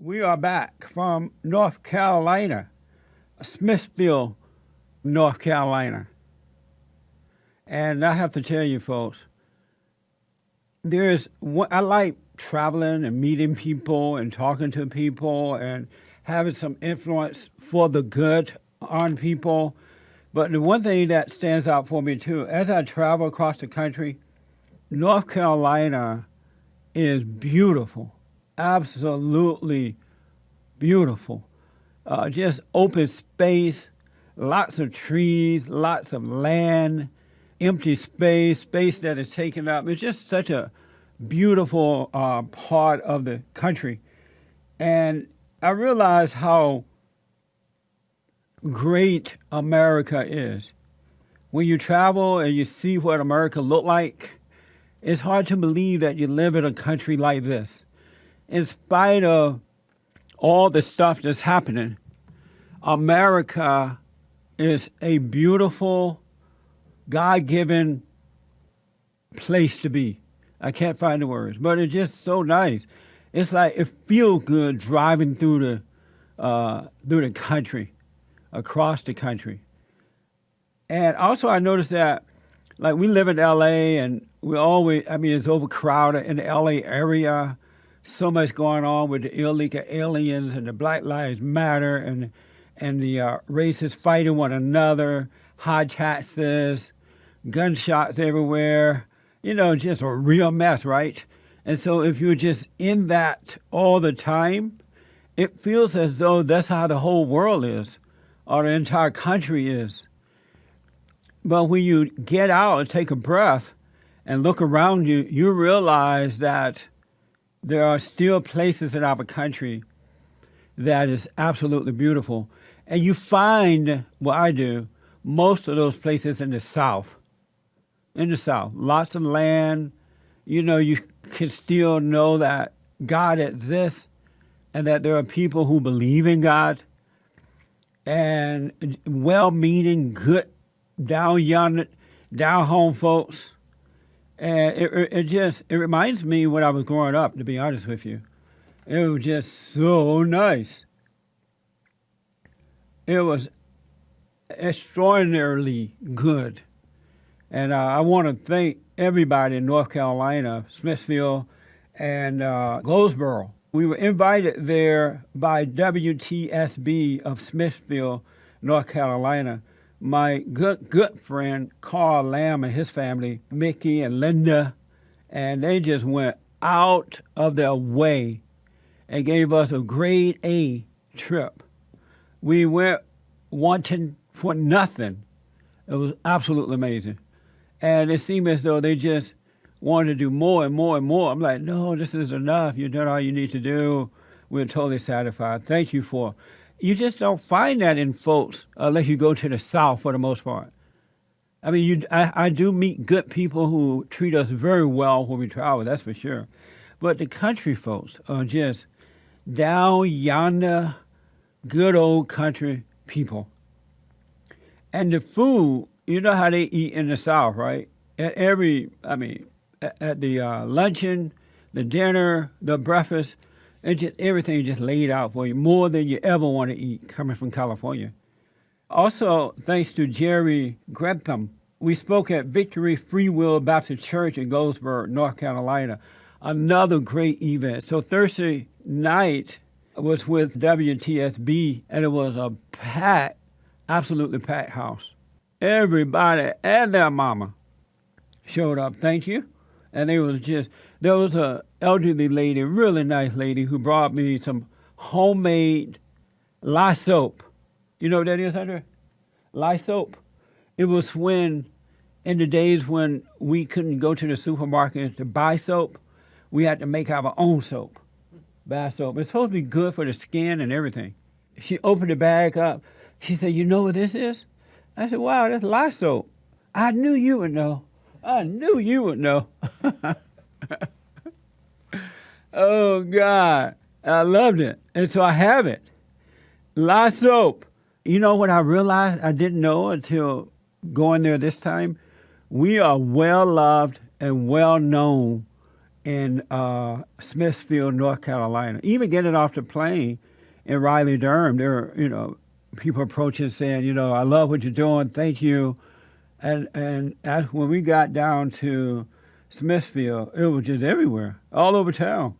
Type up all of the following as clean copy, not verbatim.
We are back from North Carolina, Smithville, North Carolina. And I have to tell you, folks, I like traveling and meeting people and talking to people and having some influence for the good on people. But the one thing that stands out for me, too, as I travel across the country, North Carolina is beautiful. Absolutely beautiful. Just open space, lots of trees, lots of land, empty space that is taken up. It's just such a beautiful part of the country. And I realize how great America is. When you travel and you see what America looked like, it's hard to believe that you live in a country like this. In spite of all the stuff that's happening, America is a beautiful, God-given place to be. I can't find the words, but it's just so nice. It's like it feels good driving through the country, across the country. And also I noticed that, like, we live in L.A. and it's overcrowded in the L.A. area. So much going on with the illegal aliens and the Black Lives Matter and the racists fighting one another, high taxes, gunshots everywhere. Just a real mess, right? And so if you're just in that all the time, it feels as though that's how the whole world is, or the entire country is. But when you get out and take a breath and look around you, you realize that there are still places in our country that is absolutely beautiful. And you find, well, I do, most of those places in the South. In the South, lots of land. You can still know that God exists and that there are people who believe in God and well-meaning, good, down home folks. And it reminds me when I was growing up, to be honest with you. It was just so nice. It was extraordinarily good. And I want to thank everybody in North Carolina, Smithville, and Goldsboro. We were invited there by WTSB of Smithville, North Carolina. My good friend, Carl Lamb, and his family, Mickey and Linda, and they just went out of their way and gave us a grade A trip. We went wanting for nothing. It was absolutely amazing. And it seemed as though they just wanted to do more and more and more. I'm like, no, this is enough. You've done all you need to do. We're totally satisfied. Thank you for. You just don't find that in folks unless you go to the South for the most part. I mean, I do meet good people who treat us very well when we travel, that's for sure. But the country folks are just down yonder, good old country people. And the food, you know how they eat in the South, right? At the luncheon, the dinner, the breakfast, everything just laid out for you, more than you ever want to eat coming from California. Also, thanks to Jerry Grantham, we spoke at Victory Free Will Baptist Church in Goldsboro, North Carolina. Another great event. So Thursday night was with WTSB, and it was a absolutely packed house. Everybody and their mama showed up. Thank you. And there was a elderly lady, really nice lady, who brought me some homemade lye soap. You know what that is, Andrea? Lye soap. It was in the days when we couldn't go to the supermarket to buy soap, we had to make our own soap, bath soap. It's supposed to be good for the skin and everything. She opened the bag up. She said, "You know what this is?" I said, "Wow, that's lye soap." I knew you would know. Oh, God. I loved it. And so I have it. Lye soap. You know what I realized I didn't know until going there this time? We are well loved and well known in Smithfield, North Carolina. Even getting off the plane in Raleigh-Durham, there were, people approaching saying, I love what you're doing, thank you. And as when we got down to Smithfield, it was just everywhere, all over town.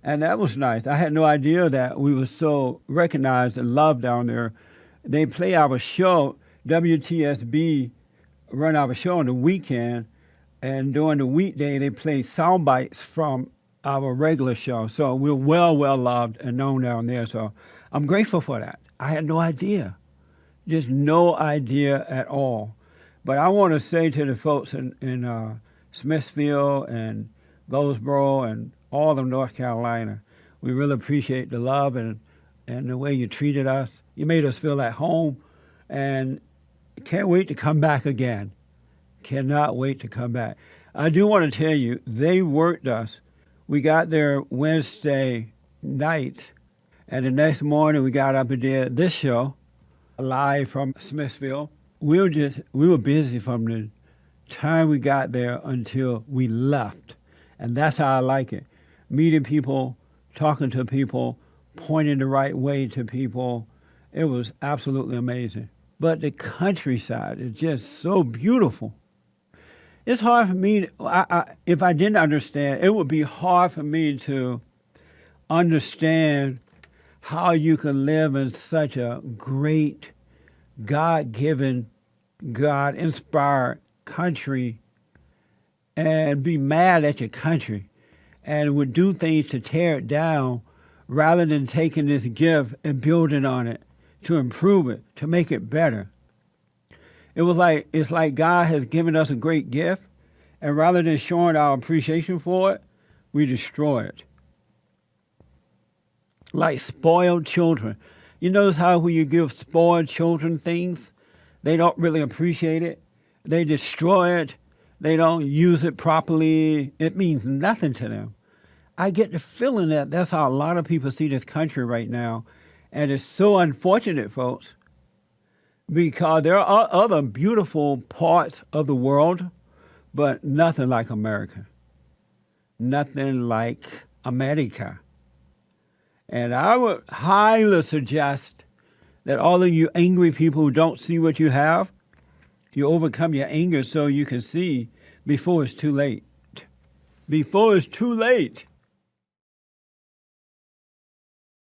And that was nice. I had no idea that we were so recognized and loved down there. They play our show, WTSB run our show on the weekend, and during the weekday they play sound bites from our regular show. So we're well loved and known down there. So I'm grateful for that. I had no idea, just no idea at all. But I want to say to the folks in Smithfield and Goldsboro and all of North Carolina, we really appreciate the love and the way you treated us. You made us feel at home, and can't wait to come back again. Cannot wait to come back. I do want to tell you, they worked us. We got there Wednesday night, and the next morning we got up and did this show live from Smithfield. We were busy from the time we got there until we left. And that's how I like it. Meeting people, talking to people, pointing the right way to people. It was absolutely amazing. But the countryside is just so beautiful. It's hard for me, if I didn't understand, it would be hard for me to understand how you can live in such a great, God-given, God-inspired country and be mad at your country and would do things to tear it down rather than taking this gift and building on it to improve it, to make it better. It's like God has given us a great gift, and rather than showing our appreciation for it, we destroy it. Like spoiled children. You notice how when you give spoiled children things, they don't really appreciate it. They destroy it. They don't use it properly. It means nothing to them. I get the feeling that that's how a lot of people see this country right now. And it's so unfortunate, folks, because there are other beautiful parts of the world, but nothing like America. Nothing like America. And I would highly suggest that all of you angry people who don't see what you have, you overcome your anger so you can see before it's too late. Before it's too late.